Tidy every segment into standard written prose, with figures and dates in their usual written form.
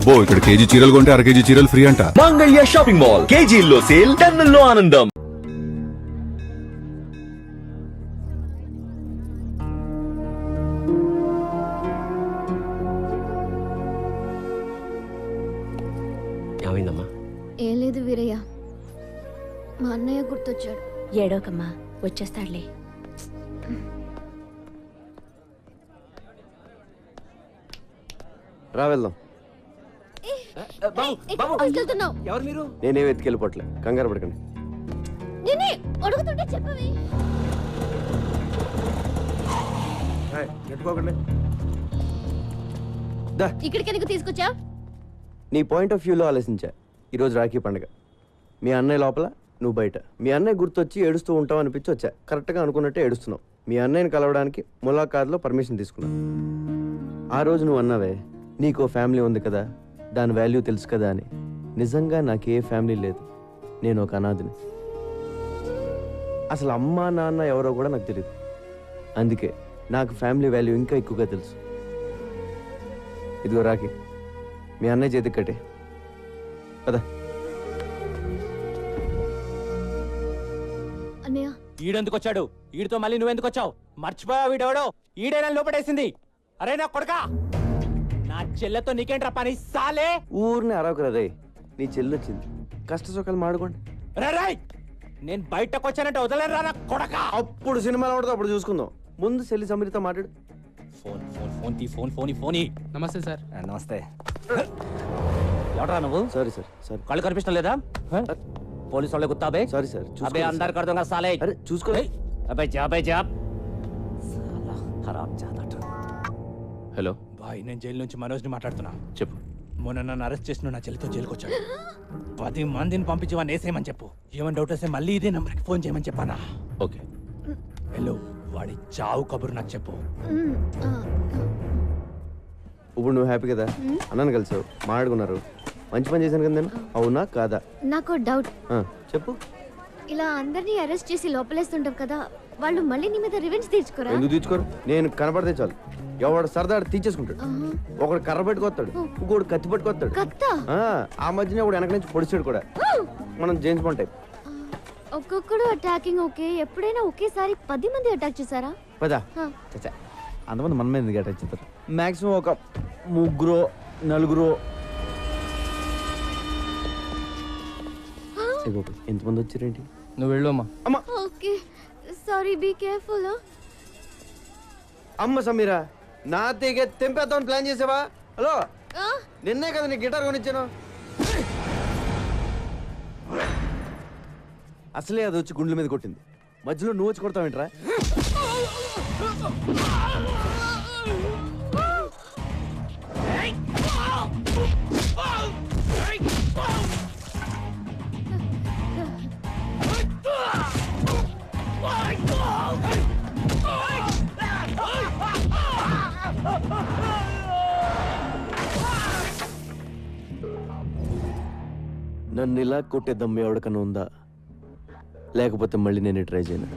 అబ్బో ఇక్కడ కేజీ చీరలు కొంటే అర కేజీ చీరలు ఫ్రీ అంట. మంగళ్య షాపింగ్ మాల్, కేజీల్లో సేల్, టన్నుల్లో ఆనందం. ఏమైందమ్మా? ఏం లేదు వీరయ్య, మా అన్నయ్య గుర్తొచ్చాడు. ఏడోకమ్మా, వచ్చేస్తాడులే. రా వెళ్దాం. వెళ్తున్నావు? ఎవరు మీరు? నేనే వెతికెళ్ళిపోట్లే, కంగారు పడకండి. నేనే అడుగుతుంటే చెప్పవి. ఇక్కడికి ఎందుకు తీసుకొచ్చా? నీ పాయింట్ ఆఫ్ వ్యూలో ఆలోచించా. ఈరోజు రాఖీ పండుగ, మీ అన్నయ్య లోపల, నువ్వు బయట. మీ అన్నయ్య గుర్తొచ్చి ఏడుస్తూ ఉంటావు అనిపించి వచ్చా. కరెక్ట్గా అనుకున్నట్టే ఏడుస్తున్నావు. మీ అన్నయ్యని కలవడానికి ములాఖాత్లో పర్మిషన్ తీసుకున్నావు. ఆ రోజు నువ్వు అన్నావే, నీకు ఫ్యామిలీ ఉంది కదా, దాని వాల్యూ తెలుసు కదా అని. నిజంగా నాకు ఏ ఫ్యామిలీ లేదు, నేను ఒక అనాథిని. అసలు అమ్మా నాన్న ఎవరో కూడా నాకు తెలియదు. అందుకే నాకు ఫ్యామిలీ వాల్యూ ఇంకా ఎక్కువగా తెలుసు. ఇదిగో రాఖీ, మీ అన్నయ్య చేతికి కట్టే కదా. అన్నయ్య, ఈడెందుకు వచ్చాడు? ఈడితో మళ్ళీ నువ్వెందుకు వచ్చావు? మర్చిపోయా వీడెవడో? ఈడేనా లోపడేసింది? అరే నా కొడకా, నా చెల్లెతో నీకేంట్రా పని? సాలే ఊరిని అరవకురా రే, నీ చెల్లి వచ్చింది, కష్ట సుఖాలు మాడుకోండి. రే, నేను బయటకు వచ్చానంటే వదలరా నా కొడకా. అప్పుడు సినిమాలో పడితే అప్పుడు చూసుకుందాం. ముందు చెల్లి సమీరితో మాట్లాడు. ఫోన్ ఫోన్ ఫోన్ తీ, ఫోన్ ఫోన్ ఫోన్. నమస్తే సార్. నమస్తే. ఎవడరా నువ్వు? Sorry sir, sorry. కళ్ళు కనిపించడం లేదా? పోలీసు వాళ్ళే గుత్తాబే. సారీ సార్, అబే అందరు కడతాం సాలే. అరే చూసుకో. అబే జాబ్. హలో బాయ్, నేను జైలు నుంచి మనోజ్ని మాట్లాడుతున్నా. చెప్పు. మొన్న నన్ను అరెస్ట్ చేసిన నా చెల్లితో జైలుకి వచ్చాడు. 10 మందిని పంపించి వాడిని వేసేయమని చెప్పు. ఏమైనా డౌట్ వస్తే మళ్ళీ ఇదే నంబర్కి ఫోన్ చేయమని చెప్పానా? ఓకే. హలో, వాడి చావు కబురు నాకు చెప్పు. ఇప్పుడు నువ్వు హ్యాపీ కదా? అన్నాను కలిసావు, మాట్లాడుకున్నారు, మంచి పని చేశాను కదా నేను. అవునా కాదా? నాకు డౌట్. చెప్పు. ఇలా అందరినీ అరెస్ట్ చేసి లోపలేస్తుంటావు కదా, వాళ్ళు మళ్ళీ నీ మీద రివెంజ్ తీర్చుకోరా? ఎందుకు తీర్చుకోరు? నేను కనపడితే చాలు, ఎవడు సరదాడు తీర్చేసుకుంటాడు. ఒకడు కర్ర పెట్టుకొస్తాడు, ఇంకోడు కత్తి పట్టుకొస్తాడు. ఆ మధ్యన ఒకడు వెనక నుంచి పొడిచాడు కూడా. మనం జేమ్స్ బాండ్ టైప్. ఒక్కొక్కడు అటాకింగ్ ఓకే, ఎప్పుడైనా ఒకేసారి 10 మంది అటాక్ చేశారా? పదా చచ్చా, అంతమంది మన మీద ఎందుకు అటాక్ చేస్తారు? మాక్సిమం ఒక 3-4. ఎంతమంది వచ్చారేంటి? నువ్వు వెళ్ళు అమ్మా. అమ్మా. Okay sorry, be careful. అమ్మ సమీరా, నా తెగే తెంపేద్దామని ప్లాన్ చేసావా? హలో, నిన్నే కదా నీ గిటార్ కొనిచ్చాను. అసలే అది వచ్చి గుండెల మీద కొట్టింది, మధ్యలో నువ్వు వచ్చి కొడతావేంట్రా? నన్ను ఇలా కొట్టే దమ్ము ఎవరికన్నా ఉందా? లేకపోతే మళ్ళీ నేను ట్రై చేయను.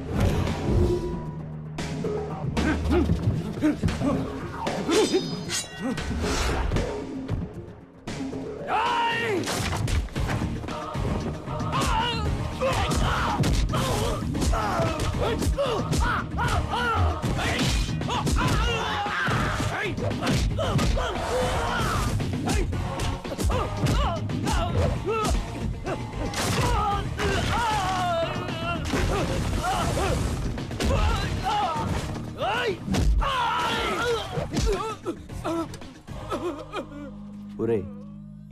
ఒరే,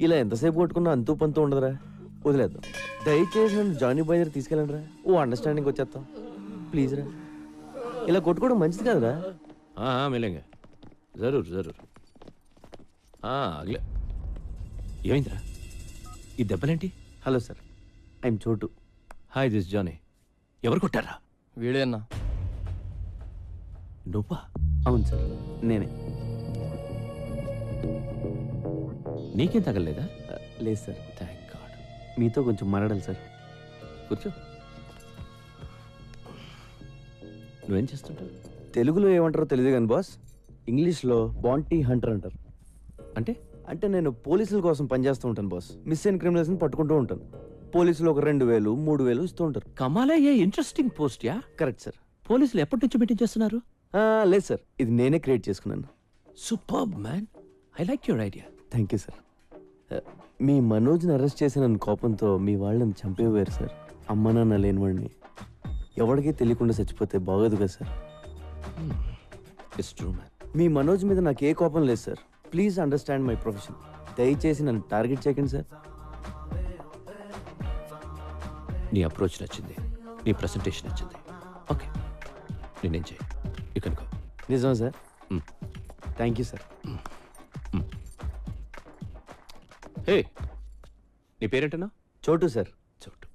ఇలా ఎంతసేపు కొట్టుకున్నా అంతూ పంతూ ఉండదురా, వదిలేద్దాం. దయచేసి నన్ను జానీ బాయ్ దగ్గర తీసుకెళ్ళండి రా, ఓ అండర్స్టాండింగ్ వచ్చేస్తాం ప్లీజ్ రా. ఇలా కొట్టుకోవడం మంచిది కదరా? మిలేంగా, జరూర్ జరూర్. అగలే. ఏమైందిరా ఈ దెబ్బలేంటి? Hello sir, I'm Chotu. Hi, this Johnny. ఎవరు కొట్టారా? వీడే అన్నా. నువ్వా? అవును సార్, నేనే. నీకేం తగలలేదా? లేదు సార్. Thank God. మీతో కొంచెం మాట్లాడాలి సార్. కూర్చో. నువ్వేం చేస్తుంటావు? తెలుగులో ఏమంటారో తెలియదు కానీ బాస్, ఇంగ్లీష్లో బాంటీ హంటర్ అంటారు. అంటే అంటే నేను పోలీసుల కోసం పనిచేస్తూ ఉంటాను బాస్. మిస్ అయిన క్రిమినల్స్ని పట్టుకుంటూ ఉంటాను. పోలీసులు ఒక 2,000 3,000 ఇస్తూ ఉంటారు. కమాలా a interesting post yeah. Correct sir. పోలీసులు ఎప్పటి నుంచి మీటింగ్ చేస్తున్నారు? లేదు సార్, ఇది నేనే క్రియేట్ చేసుకున్నాను. Superb man, I like your idea. Thank you sir. మీ మనోజ్ని అరెస్ట్ చేసిన కోపంతో మీ వాళ్ళని చంపేవారు సార్. అమ్మ నాన్న లేనివాడిని ఎవరికీ తెలియకుండా చచ్చిపోతే బాగోదు కదా సార్. It's true man. మీ మనోజ్ మీద నాకు ఏ కోపం లేదు sir. Please understand my profession. దయచేసి నన్ను టార్గెట్ చేయకండి సార్. నీ అప్రోచ్ నచ్చింది, నీ ప్రెసెంటేషన్ నచ్చింది. ఓకే, నేనేం చేయి, యూ కెన్ గో. నిజం sir. Thank you sir. Hey, నీ పేరేంటన్నా? చోటు సార్. చోటు.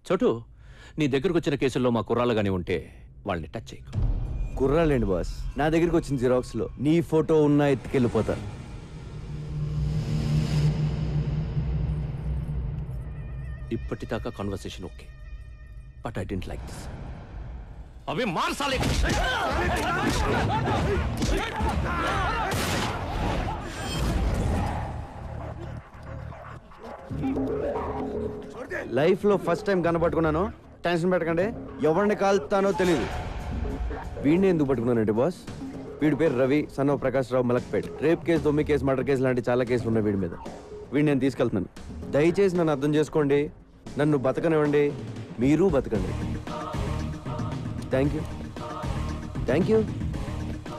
చోటు, నీ దగ్గరకు వచ్చిన కేసుల్లో మా కుర్రాళ్ళు కానీ ఉంటే వాళ్ళని టచ్ చేయకు. కుర్రాలేండి బాస్, నా దగ్గరికి వచ్చిన జిరాక్స్లో నీ ఫోటో ఉన్నా ఎత్తుకెళ్ళిపోతా. ఇప్పటిదాకా conversation okay, but I don't like this. అవి మార్చాలి. లైఫ్లో ఫస్ట్ టైం కనపట్టుకున్నాను. టెన్షన్ పెట్టకండి, ఎవరిని కాల్తానో తెలియదు. వీడిని ఎందుకు పట్టుకున్నానంటే బాస్, వీడి పేరు Ravi, son of Prakash Rao, Malakpet. Rape case, దొమ్మి కేసు, మర్డర్ కేసు లాంటి చాలా కేసులు ఉన్నాయి వీడి మీద. వీడిని నేను తీసుకెళ్తున్నాను. దయచేసి నన్ను అర్థం చేసుకోండి, నన్ను బతకనివ్వండి, మీరు బతకండి. Thank you, thank you,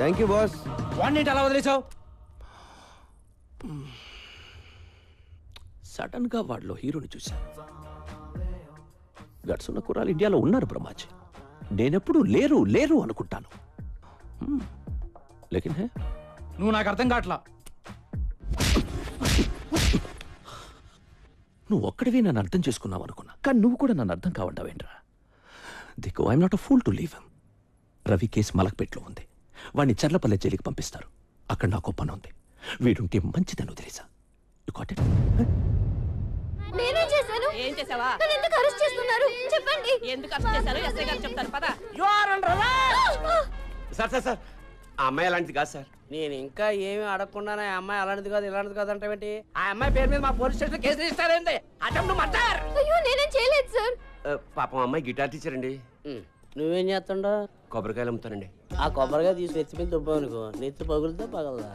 thank you boss. వాడిని అలా వదిలేసావు? సడన్ గా వాడిలో హీరోని చూశాను. గట్స్ ఉన్న కుర్రాలు ఇండియాలో ఉన్నారు బ్రహ్మాజీ. నేనెప్పుడు లేరు లేరు అనుకుంటాను. లేకిన్ హే, నువ్వు నాకు అర్థం కావట్లా. నువ్వు ఒక్కడివి నన్ను అర్థం చేసుకున్నావు అనుకున్నా, కానీ నువ్వు కూడా నన్ను అర్థం కావడ్డావేంట్రా? దిక్కు I'm not a fool to leave him. Ravi case మలక్పేట్లో ఉంది, వాడిని చర్లపల్లె జైలుకి పంపిస్తారు. అక్కడ నాకు పని ఉంది. వీడుంటే మంచిదని వదిలేసా. You got it? నేనేం చేశాను? ఏం చేసావా? నన్ను ఎందుకు అరెస్ట్ చేస్తున్నారు? చెప్పండి. ఎందుకు అరెస్ట్ చేశారు? ఎస్ఐ గారు చెప్తారు పద. సార్ సార్ సార్, ఆ అమ్మాయి అలాంటిది కాదు సార్. నేను ఇంకా ఏమి అడగకుండానే ఆ అమ్మాయి అలాంటిది కాదు ఇలాంటిది కాదు అంటే ఆ అమ్మాయి పేరు మీద మా పోలీస్ స్టేషన్ కేసు ఇస్తారేంటి? Attempt murder. అయ్యో నేనేం చేయలేదు సార్. పాపం అమ్మాయి గిటార్ టీచర్ అండి. నువ్వేం చేస్తుండో? కొబ్బరికాయలు అమ్ముతానండి. ఆ కొబ్బరిగా తీసి నెత్తి మీద దుబ్బావనుకో, నెత్తి పగులుతా పగలదా?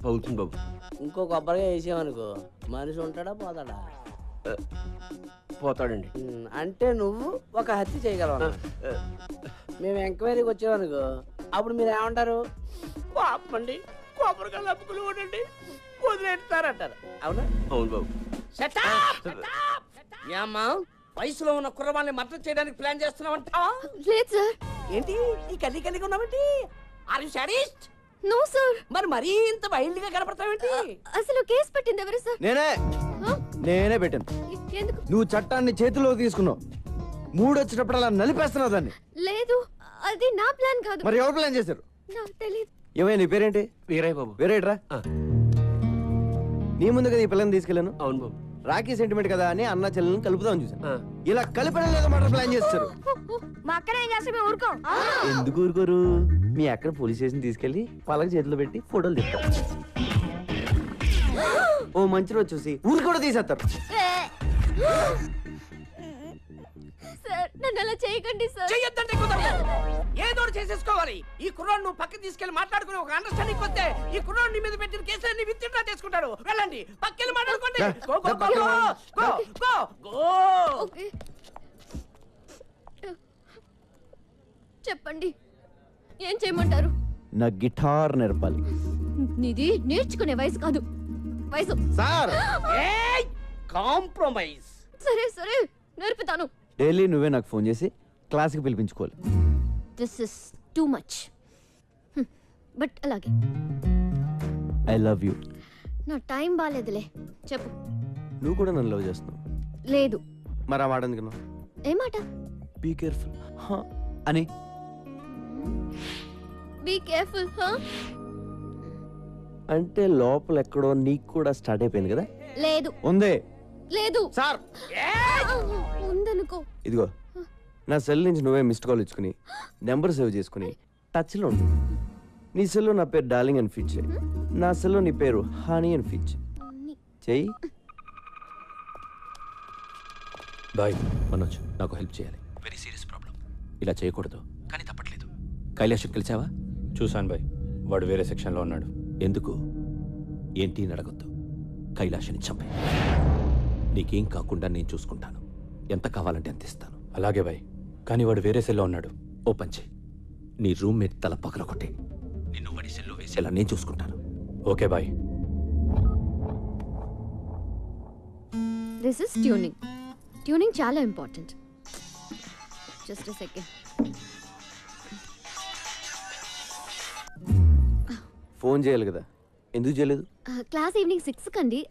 పగులుతుంది బాబు. ఇంకో కొబ్బరిగా వేసావనుకో, మనిషి ఉంటాడా పోతాడా? పోతాడండి. అంటే నువ్వు ఒక హత్య చేయగలవు. మేము ఎంక్వైరీకి వచ్చామనుకో, అప్పుడు మీరు ఏమంటారు? పాపండి, కొబ్బరికాయలు అప్పుకులు ఉండండి, వదిలేస్తారంటారు. అవునా? అవును బాబు. ఏమ్మా, వయసులో ఉన్న కుర్రవాళ్ళని మద్దతు చేయడానికి ప్లాన్ చేస్తున్నావంటావా? లేదు సార్. ఏంటి ఈ కలి కలిగి ఉన్నావేంటి? Are you sadist? No sir. మరి మరీ ఇంత వైల్డ్ గా కనపడతావేంటి? అసలు కేసు పెట్టింది ఎవరు సార్? నేనే పెట్టాను. ఎందుకు? నువ్వు చట్టాన్ని చేతిలో తీసుకున్నావు. మూడు వచ్చినప్పుడు అలా నలిపేస్తున్నావు దాన్ని. లేదు, అది నా ప్లాన్ కాదు. మరి ఎవరు ప్లాన్ చేశారు? నాకు తెలియదు. ఏమైనా నీ పేరేంటి? వీరయ్య బాబు. వేరేట్రా. నీ ముందు కదా ఈ పిల్లని తీసుకెళ్ళాను. అవును బాబు. రాఖీ సెంటిమెంట్ కదా అని అన్న చెల్లెలను కలుపుదామని చూసాను. ఇలా కలిపడం లేదో మాట ప్లాన్ చేస్తారు. మా అక్కడ ఏం చేస్తే మేము ఊరుకోం. ఎందుకు ఊరుకోరు? మీ అక్కడ పోలీస్ స్టేషన్ తీసుకెళ్లి పలక చేతిలో పెట్టి ఫోటోలు తీస్తారు. ఓ మంచి రోజు చూసి ఊరు కూడా తీసేస్తారు. సార్ నన్ను అలా చేయకండి సార్. చెయ్యొద్దంటే కుదరదు. ఏదో చేసేసుకోవాలి. ఈ కుర్రాడు నువ్వు పక్కకి తీసుకెళ్లి మాట్లాడుకుని ఒక అండర్స్టాండింగ్ వస్తే ఈ కుర్రాడు నీ మీద పెట్టిన కేసులన్నీ విత్డ్రా చేసుకుంటాడు. వెళ్ళండి, పక్కకి మాట్లాడుకోండి. Go go go go go go. Okay చెప్పండి, ఏం చేయమంటారు? నా గిటార్ నేర్పాలి. నీది నేర్చుకునే వయసు కాదు, వయసు. సార్ ఏయ్, కాంప్రమైజ్. సరే సరే నేర్పుతాను. డైలీ నువ్వే నాకు ఫోన్ చేసి క్లాస్కి పిలిపించుకోవాలి. This is too much, but అలాగే. I love you. నా టైం బాగాలేదులే, చెప్పు. నువ్వు కూడా నన్ను లవ్ చేస్తున్నావు. లేదు. మరి ఆ మాట ఎందుకు? ఏ మాట? బీ కేర్ఫుల్ అని. బీ కేర్ఫుల్ అంటే లోపల ఎక్కడో నీకు కూడా స్టార్ట్ అయిపోయింది కదా? లేదు. ఉందే. లేదు సార్. ఉందనుకో. ఇదిగో నా సెల్ నుంచి నువ్వే మిస్డ్ కాల్ ఇచ్చుకుని నెంబర్ సేవ్ చేసుకుని టచ్లో ఉండు. నీ సెల్లో నా పేరు డార్లింగ్ అని ఫీచ్ చేయి. నా సెల్లో నీ పేరు హనీ అని ఫీచ్ చెయ్యి. బాయ్ మనోజ్, నాకు హెల్ప్ చేయాలి. Very serious problem. ఇలా చేయకూడదు కానీ తప్పట్లేదు. కైలాష్ కలిసావా? చూశాను బాయ్, వాడు వేరే సెక్షన్లో ఉన్నాడు. ఎందుకు ఏంటి అని అడగొద్దు. కైలాష్ని చంపే. నీకేం కాకుండా నేను చూసుకుంటాను. ఎంత కావాలంటే అంత ఇస్తాను. అలాగే బాయ్, కానీ వాడు వేరే సెల్లో ఉన్నాడు. ఓపెన్ చేయి. నీ రూమ్మేట్ తల పగలగొట్టే నిన్ను వాడి సెల్లో వేసేలా నేను చూసుకుంటాను. Okay bye. This is tuning. Tuning చాలా important. Just a second. Phone చేయాలి కదా, ఎందుకు చేయలేదు? క్లాస్ ఈవినింగ్ 6 కండి,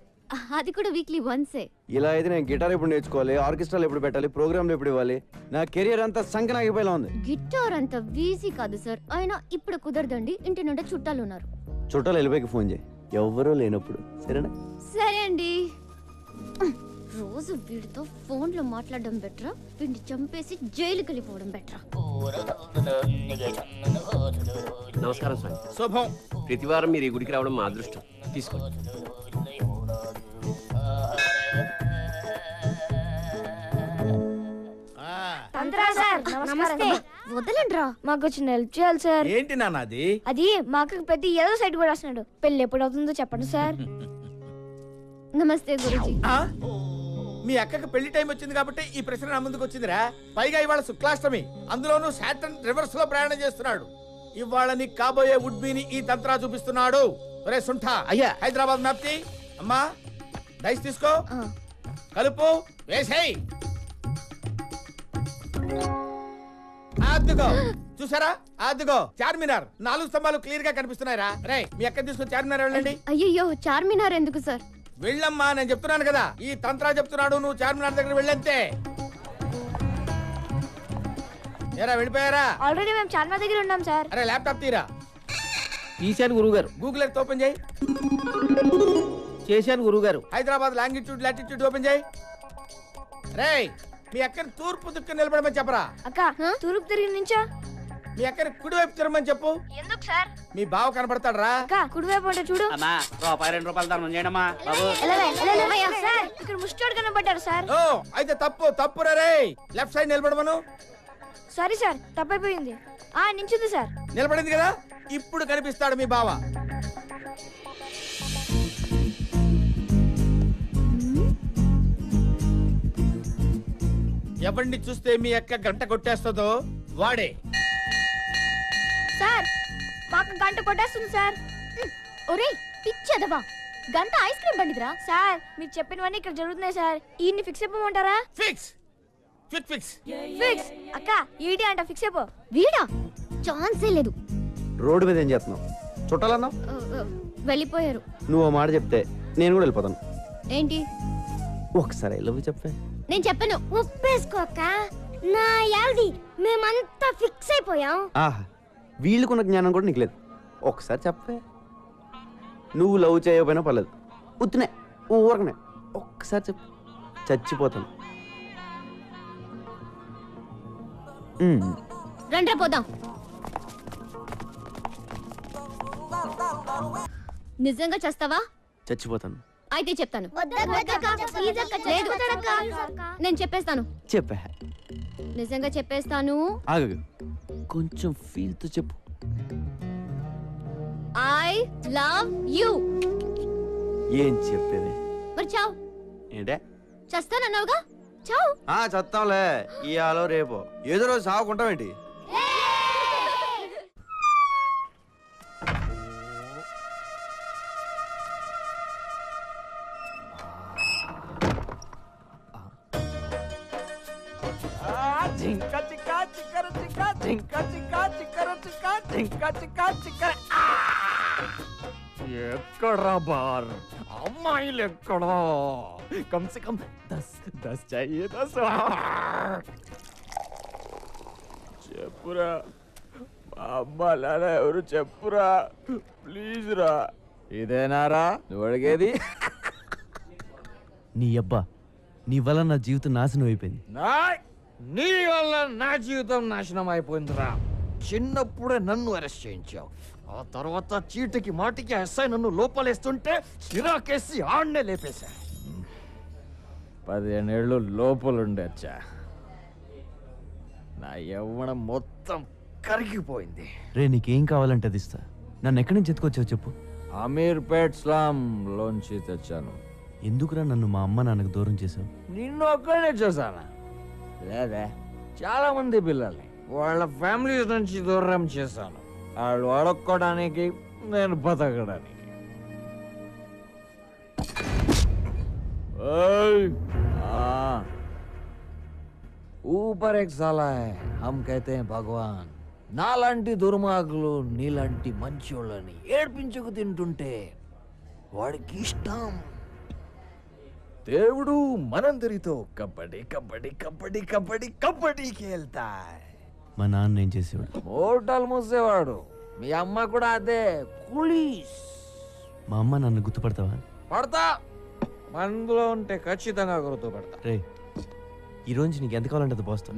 అది కూడా వీక్లీ వన్సే. ఇలా అయితే నేను గిటార్ ఎప్పుడు నేర్చుకోవాలి, ఆర్కెస్ట్రాలు ఎప్పుడు పెట్టాలి, ప్రోగ్రాంలు ఎప్పుడు ఇవ్వాలి? నా కెరియర్ అంతా సంకనాగిపోయేలా ఉంది. గిటార్ అంత ఈజీ కాదు సార్. అయినా ఇప్పుడు కుదరదండి, ఇంటి నుండి చుట్టాలు ఉన్నారు. చుట్టాలు వెళ్ళిపోయి ఫోన్ చేయి, ఎవరూ లేనప్పుడు. సరేనా? సరే అండి. రోజు వీడితో ఫోన్లో మాట్లాడడం బెటరా, వీడిని చంపేసి జైలుకి వెళ్ళిపోవడం బెటరా? నమస్కారం స్వామి. శుభం. ప్రతి వారం మీరు ఈ గుడికి రావడం మా అదృష్టం. తీసుకోండి. నమస్తే. వదలండ్రా. మాకు చిన్న హెల్ప్ చేయాలి సార్. ఏంటి నాన్నది? అది మా అక్కకి పెద్ద ఏదో సైడ్ కూడా వస్తున్నాడు. పెళ్లి ఎప్పుడు అవుతుందో చెప్పండి సార్. నమస్తే గురుజీ. మీ అక్కకి పెళ్లి టైం వచ్చింది కాబట్టి ఈ ప్రశ్న నా ముందుకు వచ్చిందిరా. పైగా ఇవాళ శుక్లాష్టమి, అందులోనూ సాటర్న్ రివర్స్ లో ప్రయాణం చేస్తున్నాడు. ఇవాళ నీకు కాబోయే వుడ్బీని ఈ తంత్రా చూపిస్తున్నాడు. ఒరే సుంఠా, అయ్యా హైదరాబాద్ మ్యాప్ తీ. అమ్మా డైస్ తీసుకో, కలుపు, వేసేయ్. అద్దుగో, చూసారా? అద్దుగో చార్మినార్ 4 స్తంభాలు క్లియర్ గా కనిపిస్తున్నాయిరా. రే మీ అక్కని తీసుకొని చార్మినార్ వెళ్ళండి. అయ్యయ్యో, చార్మినార్ ఎందుకు సార్? వెళ్ళమ్మా, నేను చెప్తున్నాను కదా, ఈ తంత్రా చెప్తున్నాడు, నువ్వు చార్మినార్ దగ్గర వెళ్ళంతే. ఏరా వెళ్ళిపోయారా? ఆల్రెడీ మేము చార్మినార్ దగ్గర ఉన్నాం సార్. అరే ల్యాప్టాప్ తీరా. తీశాను గురువుగారు. గూగుల్ ఎర్త్ ఓపెన్ చేయి. చేశాను గురువుగారు. హైదరాబాద్ లాంగిట్యూడ్ లాటిట్యూడ్ ఓపెన్ చేయి. రే మీ అక్కని తూర్పు దిక్కు నిలబడమని చెప్పరా. అక్క తూర్పు తిరిగి నుంచా? మీ అక్కని కుడివైపు తిరగమని చెప్పు. ఎందుకు సార్? మీ బావ కనపడతాడు రా. అక్క కుడివైపు అంటే చూడు. ₹2 ధర్మం చేయడమ్మా బాబు. సార్ ఇక్కడ ముష్టోడు కనబడ్డారు సార్. ఓ అయితే తప్పు రే. లెఫ్ట్ సైడ్ నిలబడమను. సారీ సార్, తప్పైపోయింది. నించుంది సార్. నిలబడింది కదా, ఇప్పుడు కనిపిస్తాడు మీ బావ. ఎవరిని చూస్తే మీ అక్క గంట కొట్టేస్తుందో వాడే. సార్ మాకు గంట కొట్టేస్తుంది సార్. ఒరే పిచ్చదవా, గంట ఐస్ క్రీమ్ బండిదిరా. సార్ మీరు చెప్పినవన్నీ ఇక్కడ జరుగుతున్నాయి సార్. ఈయన్ని ఫిక్స్ అయిపోమంటారా? Fix fix fix fix. అక్క ఈడి అంట ఫిక్స్ అయిపో. వీడా? ఛాన్సే లేదు. రోడ్డు మీద ఏం చేస్తున్నావు? చుట్టాలన్నావు, వెళ్ళిపోయారు. నువ్వు మాట చెప్తే నేను కూడా వెళ్ళిపోతాను. ఏంటి? ఒకసారి లవ్ చెప్పే. నేను చెప్పను. ఒప్పేసుకోక నా యాల్ది మేమంతా ఫిక్స్ అయిపోయాం. ఆహా, వీళ్ళకున్న జ్ఞానం కూడా నీకు లేదు. ఒకసారి చెప్పే. నువ్వు లవ్ చేయకపోయినా పర్లేదు, ఉత్తునే ఊరకనే ఒక్కసారి చెప్పు, చచ్చిపోతాను. రండ్రా పోదాం. నిజంగా చేస్తావా? చచ్చిపోతాను. అయితే చెప్తాను. లేదు, నేను చెప్పేస్తాను. చెప్పే. నిజంగా చెప్పేస్తాను. ఆగు, కొంచెం ఫీల్ తో చెప్పు. I love you. ఏం చెప్పేది? మరి చావు. ఏంటే? చేస్తానన్నావుగా, చావు. చస్తాంలే, ఇయాలో రేపో ఏదో రోజు సాగుకుంటామేంటి? ఎక్కడా బార్ అమ్మాయిలు ఎక్కడా? కమ్ సే కమ్ 10 चाहिए 10. చెప్పురా మా అమ్మ నాన్న ఎవరు చెప్పురా ప్లీజ్ రా. ఇదేనారా నువ్వు అడిగేది? నీ అబ్బా, నీ వల్ల నా జీవితం నాశనం అయిపోయింది. నీ వల్ల నా జీవితం నాశనం అయిపోయిందిరా. చిన్నప్పుడే నన్ను అరెస్ట్ చేయించావు, ఆ తర్వాత చీటికి మాటికి ఎస్ఐ నన్ను లోపలేస్తుంటే చిరాకేసి ఆడనే లేపేశా. 15 ఏళ్ళు లోపలుండొచ్చా. నా యవ్వనం మొత్తం కరిగిపోయింది. రే నీకేం కావాలంటే అది ఇస్తా. నన్ను ఎక్కడి నుంచి ఎత్తుకొచ్చావు చెప్పు. అమీర్పేట్ స్లామ్ లోంచి తెచ్చాను. ఎందుకురా నన్ను మా అమ్మ నాన్నకు దూరం చేసావు? నిన్ను ఒక్కడే చూసానా? లేదా చాలా మంది పిల్లల్ని వాళ్ళ ఫ్యామిలీస్ నుంచి దూరం చేశాను. వాళ్ళు అడుక్కోవడానికి, నేను బతకడానికి. ऊपर एक साला है, हम कहते हैं भगवान. నాలాంటి దుర్మార్గులు నీలాంటి మంచోళ్ళని ఏడ్పించుకు తింటుంటే వాడికి ఇష్టం. దేవుడు మనందరితో కబడ్డీ కబడ్డీ కబడ్డీ కబడ్డీ కబడ్డీ ఖేల్తా. మా నాన్న ఏం చేసేవాడు? హోటల్ మూసేవాడు. మీ అమ్మ కూడా అదే, కులీస్. మా అమ్మ నన్ను గుర్తుపడతావా? పడతా, మనలో ఉంటే ఖచ్చితంగా గుర్తుపడతా. రే ఈ రోజు నీకు ఎంత కావాలంటే అది పోస్తా.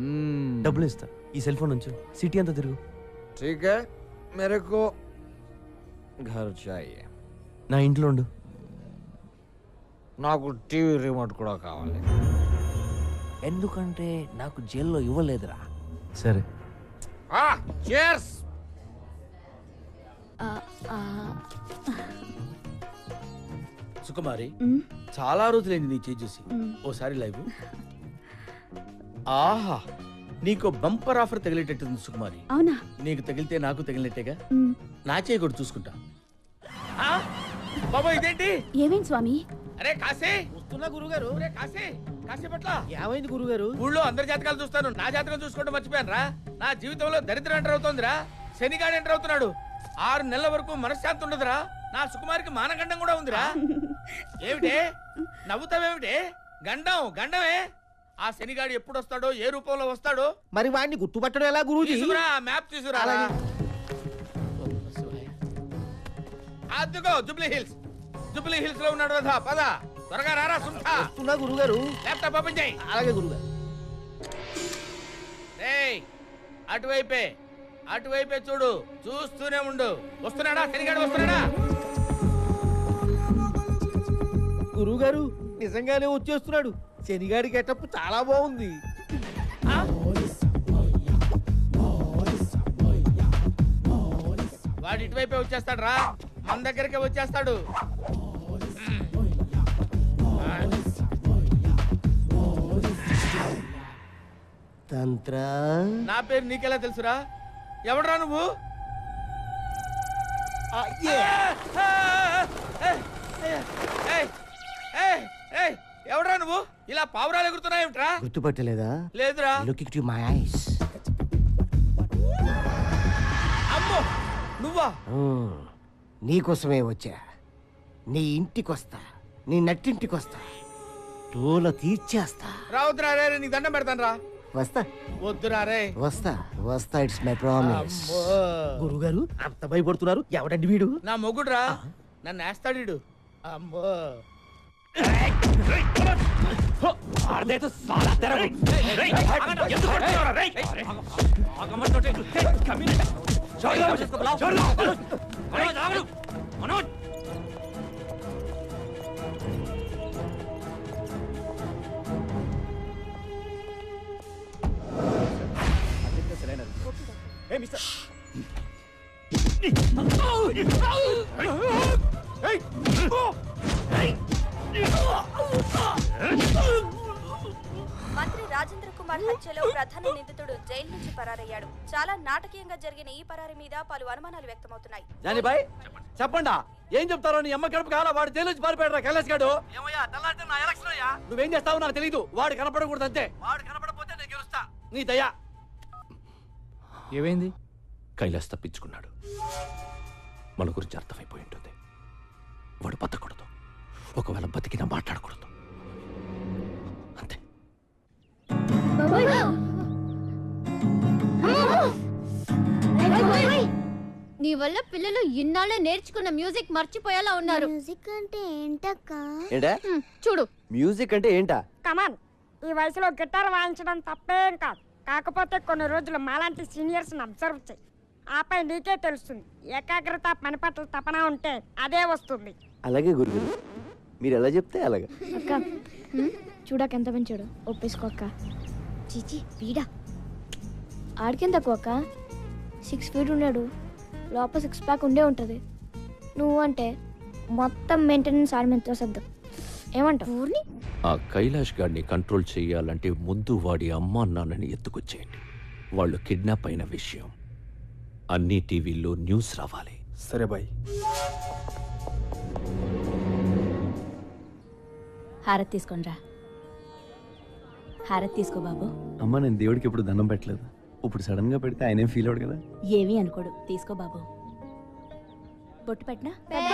డబ్బులు ఇస్తా. ఈ సెల్ ఫోన్ నుంచి సిటీ అంతా తిరుగు. ठीक है, मेरे को घर चाहिए. నా ఇంట్లో ఉండు. నాకు టీవీ రిమోట్ కూడా కావాలి. ఎందుకంటే నాకు జైల్లో ఇవ్వలేదురా. సరే cheers. సుకుమారి, చాలా రోజులైంది నీ చేయి చూసి. ఓసారి లైవ్. ఆహా, నీకు బంపర్ ఆఫర్ తగిలేటట్టుంది సుకుమారి. అవునా? నీకు తగిలితే నాకు తగిలినట్టేగా. నా చేయి కూడా చూసుకుంటా. బాబా ఇదేంటి? ఏమైంది స్వామి? అరే కాశీ, వస్తున్నా గురుగారు. అరే కాశీ, కాశీ పట్ల ఏమైంది గురుగారు? ఊళ్ళో అందరి జాతకాలు చూస్తాను, నా జాతకం చూసుకోవడం మర్చిపోయాను రా. నా జీవితంలో దరిద్రం ఎంటర్ అవుతోందిరా. శనిగాడు ఎంటర్ అవుతున్నాడు. 6 నెలల వరకు మనశ్శాంతి ఉండదురా. నా సుకుమారికి మానగండం కూడా ఉందిరా. ఏమిటే నవ్వుతావేమిటే? గండం గండమే. ఆ శనిగాడు ఎప్పుడు వస్తాడో, ఏ రూపంలో వస్తాడో మరి వాడిని గుర్తుపట్టడం ఎలా గురూజీ? తీసుకురా, మ్యాప్ తీసుకురా. అదిగో జూబ్లీ హిల్స్. జూబ్లీ హిల్స్ లో ఉన్నాడు కదా. పద త్వరగా రారా. సుంఠా గురుగారు. ల్యాప్టాప్ ఓపెన్ చేయి. అలాగే గురుగారు. ఏయ్ అటువైపే, అటువైపే చూడు. చూస్తూనే ఉండు. వస్తున్నాడా శనిగాడు? వస్తున్నాడా? గురుగారు నిజంగానే వచ్చేస్తున్నాడు. శనిగాడి గెటప్ చాలా బాగుంది. వాడు ఇటువైపే వచ్చేస్తాడు రా. మన దగ్గరికి వచ్చేస్తాడు. తంత్ర. నా పేరు నీకెలా తెలుసురా? ఎవడరా నువ్వు? ఎవడరా నువ్వు? ఇలా పావురాలు ఎగురుతున్నాయేమిట్రా? గుర్తుపట్టలేదా? లేదురా. Look it my eyes. అమ్మో, నువ్వా? నీకోసమే వచ్చా. నీ ఇంటికొస్తా, నీ నట్టింటికొస్తా, తోల తీర్చేస్తా. రావద్దురా రే, నీకు దండం పెడతాను రా. వస్తా వద్దురా రే. వస్తా వస్తా. It's my promise. గురుగారు అంత భయపడుతున్నారు. ఎవడండి వీడు? నా మొగుడురా. నన్ను వేస్తాడు వీడు. అమ్మో. మంత్రి రాజేంద్ర కుమార్ హత్యలో ప్రధాన నిందితుడు జైలు నుంచి పరారయ్యాడు. చాలా నాటకీయంగా జరిగిన ఈ పరారి మీద పలు అనుమానాలు వ్యక్తమవుతున్నాయి. జానీబాయ్ చెప్పండా, ఏం చెప్తారో? నీ అమ్మ కడుపు కావాలా? వాడు జైలు నుంచి పారిపోయాడు. కైలాస్ గాడు నువ్వేం చేస్తావో నాకు తెలీదు. వాడు కనపడకూడదు అంతే. వాడు కనపడపోతే నేను గెలుస్తా. నీ దయా. ఏమైంది? కైలాస్ తప్పించుకున్నాడు. మన గురించి అర్థమైపోయి ఉంటుంది. వాడు బతకూడదు. ఒకవేళ బతికినా మాట్లాడకూడదు. అంతే. నీ వల్ల పిల్లలు ఇన్నాళ్ళే నేర్చుకున్న మ్యూజిక్ మర్చిపోయేలా ఉన్నారు. మ్యూజిక్ అంటే ఏంటక్క? ఏంటా? చూడు, మ్యూజిక్ అంటే ఏంటా? కమాన్, ఈ వయసులో గిటార్ వాయించడం తప్పేం కాదు. కాకపోతే కొన్ని రోజులు మాలాంటి సీనియర్స్ అబ్జర్వ్ చేయి. ఆపై నీకే తెలుస్తుంది. ఏకాగ్రత పని పట్ల తపన ఉంటే అదే వస్తుంది. అలాగే గురుగారు, మీరు ఎలా చెప్తే అలాగే. అక్క చూడక ఎంత పెంచాడు. ఒప్పేసుకో అక్క. చీచి వీడా. ఆడికేం తక్కువ అక్క. 6 feet ఉన్నాడు. లోపల 6 pack ఉండే ఉంటుంది. నువ్వు అంటే మొత్తం మెయింటెనెన్స్ ఆడి మీద తోసద్దు. ఏమంటావు? ఊరిని ఆ కైలాష్ గాడిని కంట్రోల్ చేయాలంటే ముందు వాడి అమ్మా నాన్నని ఎత్తుకొచ్చేయండి. వాళ్ళు కిడ్నాప్ అయిన విషయం అన్ని టీవీల్లో న్యూస్ రావాలి. సరే బాయ్. హారతి తీసుకోనరా. హారతి తీసుకో బాబు. అమ్మ, నేను దేవుడికి ఎప్పుడు దండం పెట్టలేదు. ఇప్పుడు సడన్ గా పెడితే ఆయన ఏం ఫీల్ అవడు కదా. ఏమీ అనుకోడు. తీసుకో బాబు. బొట్టు పెట్టినా. పెద్ద